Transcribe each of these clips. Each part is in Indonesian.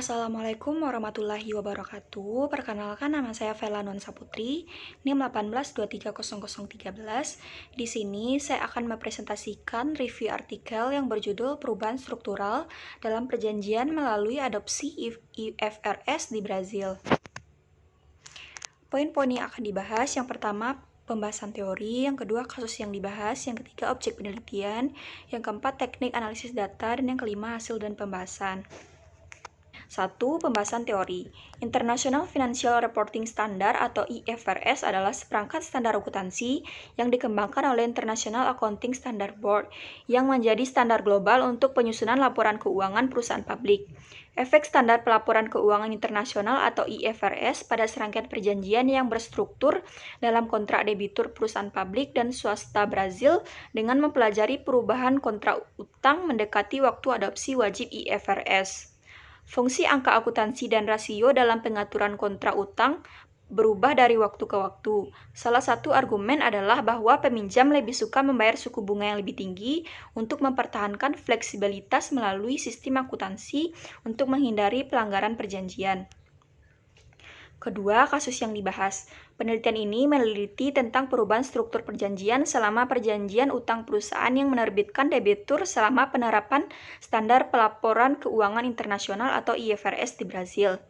Assalamualaikum warahmatullahi wabarakatuh. Perkenalkan, nama saya Vela Nuansa Putri, NIM 18230013. Di sini saya akan mempresentasikan review artikel yang berjudul Perubahan Struktural dalam Perjanjian melalui Adopsi IFRS di Brazil. Poin-poin yang akan dibahas, yang pertama pembahasan teori, yang kedua kasus yang dibahas, yang ketiga objek penelitian, yang keempat teknik analisis data, dan yang kelima hasil dan pembahasan. 1. Pembahasan teori. International Financial Reporting Standard atau IFRS adalah seperangkat standar akuntansi yang dikembangkan oleh International Accounting Standard Board yang menjadi standar global untuk penyusunan laporan keuangan perusahaan publik. Efek standar pelaporan keuangan internasional atau IFRS pada serangkaian perjanjian yang berstruktur dalam kontrak debitur perusahaan publik dan swasta Brazil dengan mempelajari perubahan kontrak utang mendekati waktu adopsi wajib IFRS. Fungsi angka akuntansi dan rasio dalam pengaturan kontrak utang berubah dari waktu ke waktu. Salah satu argumen adalah bahwa peminjam lebih suka membayar suku bunga yang lebih tinggi untuk mempertahankan fleksibilitas melalui sistem akuntansi untuk menghindari pelanggaran perjanjian. Kedua, kasus yang dibahas. Penelitian ini meneliti tentang perubahan struktur perjanjian selama perjanjian utang perusahaan yang menerbitkan debitur selama penerapan standar pelaporan keuangan internasional atau IFRS di Brazil.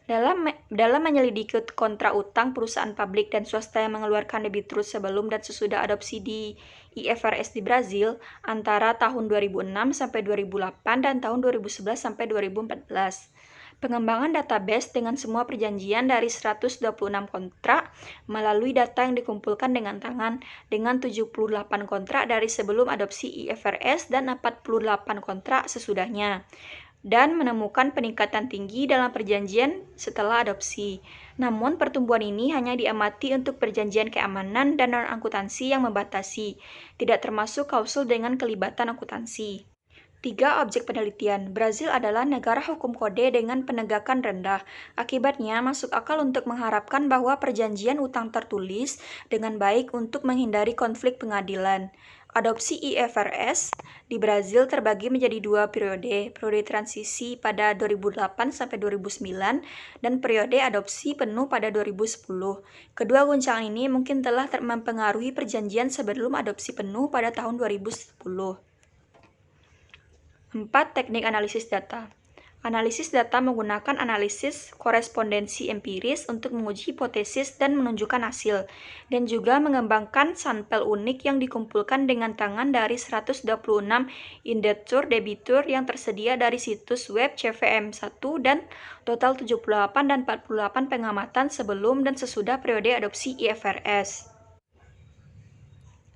Dalam menyelidiki kontrak utang perusahaan publik dan swasta yang mengeluarkan debitur sebelum dan sesudah adopsi di IFRS di Brazil antara tahun 2006 sampai 2008 dan tahun 2011 sampai 2014. Pengembangan database dengan semua perjanjian dari 126 kontrak melalui data yang dikumpulkan dengan tangan dengan 78 kontrak dari sebelum adopsi IFRS dan 48 kontrak sesudahnya, dan menemukan peningkatan tinggi dalam perjanjian setelah adopsi. Namun, pertumbuhan ini hanya diamati untuk perjanjian keamanan dan non-akuntansi yang membatasi, tidak termasuk klausul dengan kelibatan akuntansi. 3. Objek penelitian. Brazil adalah negara hukum kode dengan penegakan rendah. Akibatnya, masuk akal untuk mengharapkan bahwa perjanjian utang tertulis dengan baik untuk menghindari konflik pengadilan. Adopsi IFRS di Brazil terbagi menjadi dua periode transisi pada 2008 sampai 2009 dan periode adopsi penuh pada 2010. Kedua guncangan ini mungkin telah mempengaruhi perjanjian sebelum adopsi penuh pada tahun 2010. 4. Teknik analisis data. Analisis data menggunakan analisis korespondensi empiris untuk menguji hipotesis dan menunjukkan hasil, dan juga mengembangkan sampel unik yang dikumpulkan dengan tangan dari 126 indentur debitur yang tersedia dari situs web CVM1 dan total 78 dan 48 pengamatan sebelum dan sesudah periode adopsi IFRS.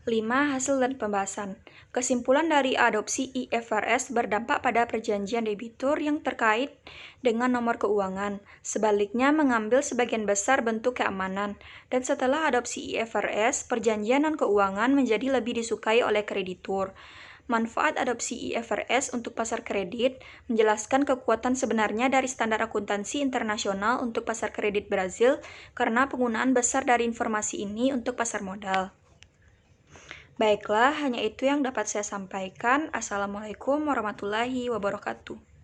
5. Hasil dan pembahasan. Kesimpulan dari adopsi IFRS berdampak pada perjanjian debitur yang terkait dengan nomor keuangan. Sebaliknya, mengambil sebagian besar bentuk keamanan. Dan setelah adopsi IFRS, perjanjian non-keuangan menjadi lebih disukai oleh kreditur. Manfaat adopsi IFRS untuk pasar kredit menjelaskan kekuatan sebenarnya dari standar akuntansi internasional untuk pasar kredit Brazil karena penggunaan besar dari informasi ini untuk pasar modal. Baiklah, hanya itu yang dapat saya sampaikan. Assalamualaikum warahmatullahi wabarakatuh.